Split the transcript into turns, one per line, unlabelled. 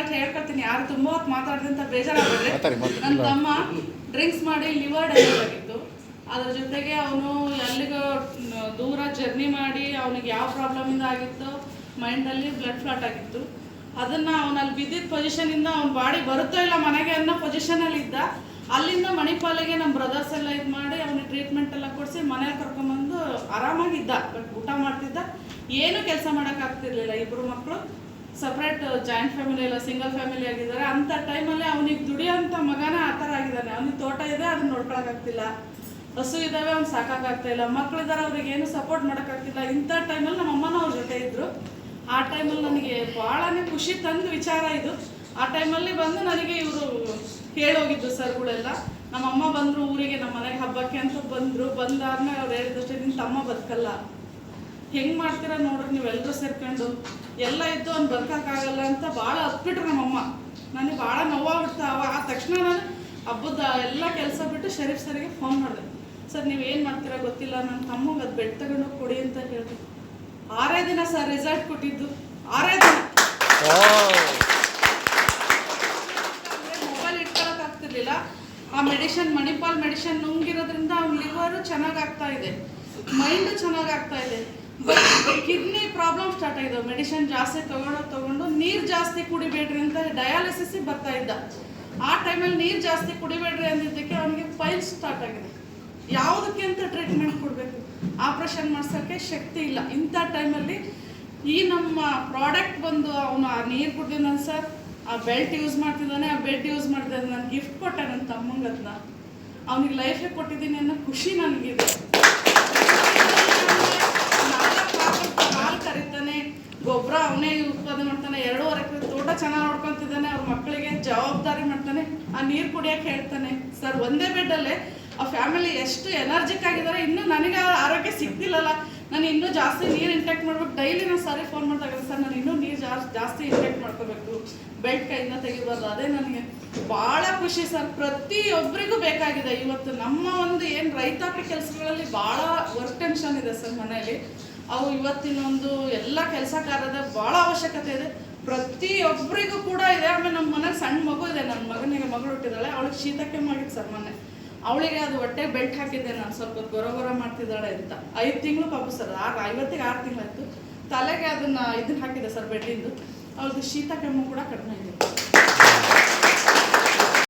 Result ಹೇಳ್ಕೊಳ್ತೀನಿ. ಯಾರು ತುಂಬ ಹೊತ್ತು ಮಾತಾಡ್ದಂತ ಬೇಜಾರಾಗಿದ್ರೆ, ನನ್ನ ತಮ್ಮ ಡ್ರಿಂಕ್ಸ್ ಮಾಡಿ ಲಿವರ್ ಡ್ಯಾಮೇಜ್ ಆಗಿತ್ತು. ಅದ್ರ ಜೊತೆಗೆ ಅವನು ಎಲ್ಲಿಗೋ ದೂರ ಜರ್ನಿ ಮಾಡಿ ಅವನಿಗೆ ಯಾವ ಪ್ರಾಬ್ಲಮಿಂದ ಆಗಿತ್ತು, ಮೈಂಡಲ್ಲಿ ಬ್ಲಡ್ ಫ್ಲಾಟ್ ಆಗಿತ್ತು. ಅದನ್ನು ಅವನಲ್ಲಿ ಬಿದ್ದಿದ್ದ ಪೊಸಿಷನಿಂದ ಅವ್ನ ಬಾಡಿ ಬರುತ್ತೋ ಇಲ್ಲ ಮನೆಗೆ ಅನ್ನೋ ಪೊಸಿಷನಲ್ಲಿ ಇದ್ದ. ಅಲ್ಲಿಂದ ಮಣಿಪಾಲಿಗೆ ನಮ್ಮ ಬ್ರದರ್ಸ್ ಎಲ್ಲ ಇದು ಮಾಡಿ ಅವನಿಗೆ ಟ್ರೀಟ್ಮೆಂಟ್ ಎಲ್ಲ ಕೊಡಿಸಿ ಮನೆಗೆ ಕರ್ಕೊಂಬಂದು ಆರಾಮಾಗಿದ್ದ. ಬಟ್ ಊಟ ಮಾಡ್ತಿದ್ದ, ಏನು ಕೆಲಸ ಮಾಡೋಕ್ಕಾಗ್ತಿರ್ಲಿಲ್ಲ. ಇಬ್ಬರು ಮಕ್ಕಳು ಸಪ್ರೇಟ್, ಜಾಯಿಂಟ್ ಫ್ಯಾಮಿಲಿ ಇಲ್ಲ, ಸಿಂಗಲ್ ಫ್ಯಾಮಿಲಿ ಆಗಿದ್ದಾರೆ. ಅಂಥ ಟೈಮಲ್ಲಿ ಅವನಿಗೆ ದುಡಿಯೋಂಥ ಮಗನೇ ಆ ಥರ ಆಗಿದ್ದಾನೆ. ಅವನಿಗೆ ತೋಟ ಇದೆ, ಅದನ್ನ ನೋಡ್ಕೊಳಕ್ಕಾಗ್ತಿಲ್ಲ. ಹಸು ಇದ್ದಾವೆ, ಅವ್ನು ಸಾಕಾಗ್ತಾಯಿಲ್ಲ. ಮಕ್ಕಳಿದ್ದಾರೆ, ಅವ್ರಿಗೆ ಏನು ಸಪೋರ್ಟ್ ಮಾಡೋಕ್ಕಾಗ್ತಿಲ್ಲ. ಇಂಥ ಟೈಮಲ್ಲಿ ನಮ್ಮ ಅಮ್ಮನ ಅವ್ರ ಜೊತೆ ಇದ್ದರು. ಆ ಟೈಮಲ್ಲಿ ನನಗೆ ಭಾಳನೇ ಖುಷಿ ತಂದ ವಿಚಾರ ಇದು. ಆ ಟೈಮಲ್ಲಿ ಬಂದು ನನಗೆ ಇವರು ಹೇಳೋಗಿದ್ದು ಸರ್ಗಳೆಲ್ಲ. ನಮ್ಮಮ್ಮ ಬಂದರು ಊರಿಗೆ, ನಮ್ಮ ಮನೆಗೆ ಹಬ್ಬಕ್ಕೆ ಅಂತ ಬಂದರು. ಬಂದಾದ್ಮೇಲೆ ಅವ್ರು ಹೇಳಿದಷ್ಟೇ, ನಿನ್ನ ತಮ್ಮ ಬದುಕಲ್ಲ, ಹೆಂಗೆ ಮಾಡ್ತೀರ ನೋಡ್ರಿ ನೀವೆಲ್ಲರೂ ಸೇರ್ಕೊಂಡು, ಎಲ್ಲ ಇದ್ದು ಅವ್ನು ಬದುಕೋಕ್ಕಾಗಲ್ಲ ಅಂತ ಭಾಳ ಹತ್ಬಿಟ್ರು ನಮ್ಮಮ್ಮ. ನನಗೆ ಭಾಳ ನೋವಾಗ್ಬಿಡ್ತಾವ. ಆ ತಕ್ಷಣ ನಾನು ಹಬ್ಬದ ಎಲ್ಲ ಕೆಲಸ ಬಿಟ್ಟು ಶರೀಫ್ ಸರಿಗೆ ಫೋನ್ ಮಾಡಿದೆ. ಸರ್ ನೀವೇನು ಮಾಡ್ತೀರಾ ಗೊತ್ತಿಲ್ಲ, ನನ್ನ ತಮ್ಮಗೆ ಅದು ಬೆಡ್ ತಗೊಂಡು ಕೊಡಿ ಅಂತ ಹೇಳಿದೆ. 6 ದಿನ ಸರ್ ರಿಸಲ್ಟ್ ಕೊಟ್ಟಿದ್ದು, 6 ದಿನ. ಮೊಬೈಲ್ ಇಟ್ಕೊಳ್ಳೋಕ್ಕಾಗ್ತಿರ್ಲಿಲ್ಲ. ಆ ಮೆಡಿಷನ್, ಮಣಿಪಾಲ್ ಮೆಡಿಷನ್ ನುಂಗಿರೋದ್ರಿಂದ ಅವ್ನ ಲಿವರು ಚೆನ್ನಾಗಾಗ್ತಾ ಇದೆ, ಮೈಂಡು ಚೆನ್ನಾಗಾಗ್ತಾ ಇದೆ. ಕಿಡ್ನಿ ಪ್ರಾಬ್ಲಮ್ ಸ್ಟಾರ್ಟ್ ಆಗಿದೆ. ಮೆಡಿಷನ್ ಜಾಸ್ತಿ ತಗೊಂಡು ನೀರು ಜಾಸ್ತಿ ಕುಡಿಬೇಡ್ರಿ ಅಂತ ಡಯಾಲಿಸಿಸಿಗೆ ಬರ್ತಾ ಇದ್ದ. ಆ ಟೈಮಲ್ಲಿ ನೀರು ಜಾಸ್ತಿ ಕುಡಿಬೇಡ್ರಿ ಅಂದಿದ್ದಕ್ಕೆ ಅವನಿಗೆ ಪೈಲ್ಸ್ ಸ್ಟಾರ್ಟ್ ಆಗಿದೆ. ಯಾವುದಕ್ಕೆ ಅಂತ ಟ್ರೀಟ್ಮೆಂಟ್ ಕೊಡಬೇಕು, ಆಪ್ರೇಷನ್ ಮಾಡ್ಸೋಕ್ಕೆ ಶಕ್ತಿ ಇಲ್ಲ. ಇಂಥ ಟೈಮಲ್ಲಿ ಈ ನಮ್ಮ ಪ್ರಾಡಕ್ಟ್ ಬಂದು ಅವನು ಆ ನೀರು ಕುಡಿದಿದ್ದಾನೆ ಸರ್, ಆ ಬೆಲ್ಟ್ ಯೂಸ್ ಮಾಡ್ತಿದ್ದಾನೆ, ಆ ಬೆಡ್ ಯೂಸ್ ಮಾಡ್ತಿದ್ದಾನೆ. ನಾನು ಗಿಫ್ಟ್ ಕೊಟ್ಟೆ ನನ್ನ ತಮ್ಮಂಗೆ. ಅದನ್ನ ಅವನಿಗೆ ಲೈಫಿಗೆ ಕೊಟ್ಟಿದ್ದೀನಿ ಅನ್ನೋ ಖುಷಿ ನನಗಿದೆ. ಹಾಲು ಕರಿತಾನೆ, ಗೊಬ್ಬರ ಅವನೇ ಉತ್ಪಾದನೆ ಮಾಡ್ತಾನೆ, 2.5 ಎಕರೆ ತೋಟ ಚೆನ್ನಾಗಿ ನೋಡ್ಕೊತಿದ್ದಾನೆ, ಅವ್ರ ಮಕ್ಕಳಿಗೆ ಜವಾಬ್ದಾರಿ ಮಾಡ್ತಾನೆ, ಆ ನೀರು ಕುಡಿಯೋಕೆ ಹೇಳ್ತಾನೆ. ಸರ್ ಒಂದೇ ಬೆಡ್ಡಲ್ಲೇ ಆ ಫ್ಯಾಮಿಲಿ ಎಷ್ಟು ಎನರ್ಜಿಕ್ ಆಗಿದ್ದಾರೆ. ಇನ್ನೂ ನನಗೆ ಆರೋಗ್ಯ ಸಿಗ್ತಿಲ್ಲಲ್ಲ, ನಾನು ಇನ್ನೂ ಜಾಸ್ತಿ ನೀರು ಇಂಟೆಕ್ಟ್ ಮಾಡ್ಬೇಕು. ಡೈಲಿ ನಾನು ಸಾರಿ ಫೋನ್ ಮಾಡಿದಾಗ, ಸರ್ ನಾನು ಇನ್ನೂ ನೀರು ಜಾಸ್ತಿ ಇಂಟೆಕ್ಟ್ ಮಾಡ್ಕೋಬೇಕು, ಬೆಡ್ ಕೈಯಿಂದ ತೆಗಿಬಾರ್ದು. ಅದೇ ನನಗೆ ಭಾಳ ಖುಷಿ ಸರ್. ಪ್ರತಿಯೊಬ್ಬರಿಗೂ ಬೇಕಾಗಿದೆ. ಇವತ್ತು ನಮ್ಮ ಒಂದು ಏನು ರೈತಾಪಿ ಕೆಲಸಗಳಲ್ಲಿ ಭಾಳ ವರ್ಕ್ ಟೆನ್ಷನ್ ಇದೆ ಸರ್ ಮನೆಯಲ್ಲಿ. ಅವು ಇವತ್ತಿನ ಒಂದು ಎಲ್ಲ ಕೆಲಸ ಕಾರ್ಯದ ಭಾಳ ಅವಶ್ಯಕತೆ ಇದೆ. ಪ್ರತಿಯೊಬ್ಬರಿಗೂ ಕೂಡ ಇದೆ. ಆಮೇಲೆ ನಮ್ಮ ಮನೆಗೆ ಸಣ್ಣ ಮಗು ಇದೆ, ನನ್ನ ಮಗನಿಗೆ ಮಗಳು ಹುಟ್ಟಿದ್ದಾಳೆ. ಅವಳಿಗೆ ಶೀತ ಕೆಮ್ಮಾಗಿತ್ತು ಸರ್ ಮೊನ್ನೆ. ಅವಳಿಗೆ ಅದು ಹೊಟ್ಟೆ ಬೆಲ್ಟ್ ಹಾಕಿದ್ದೆ ನಾನು, ಸ್ವಲ್ಪ ಗೊರ ಮಾಡ್ತಿದ್ದಾಳೆ ಅಂತ. 5 ತಿಂಗಳು ಪಾಪು ಸರ್, 6 ತಿಂಗಳಾಯಿತು. ತಲೆಗೆ ಇದನ್ನ ಹಾಕಿದೆ ಸರ್ ಬೆಡ್ಡಿಂದು. ಅವ್ರದ್ದು ಶೀತ ಕೆಮ್ಮು ಕೂಡ ಕಡಿಮೆ ಇದೆ.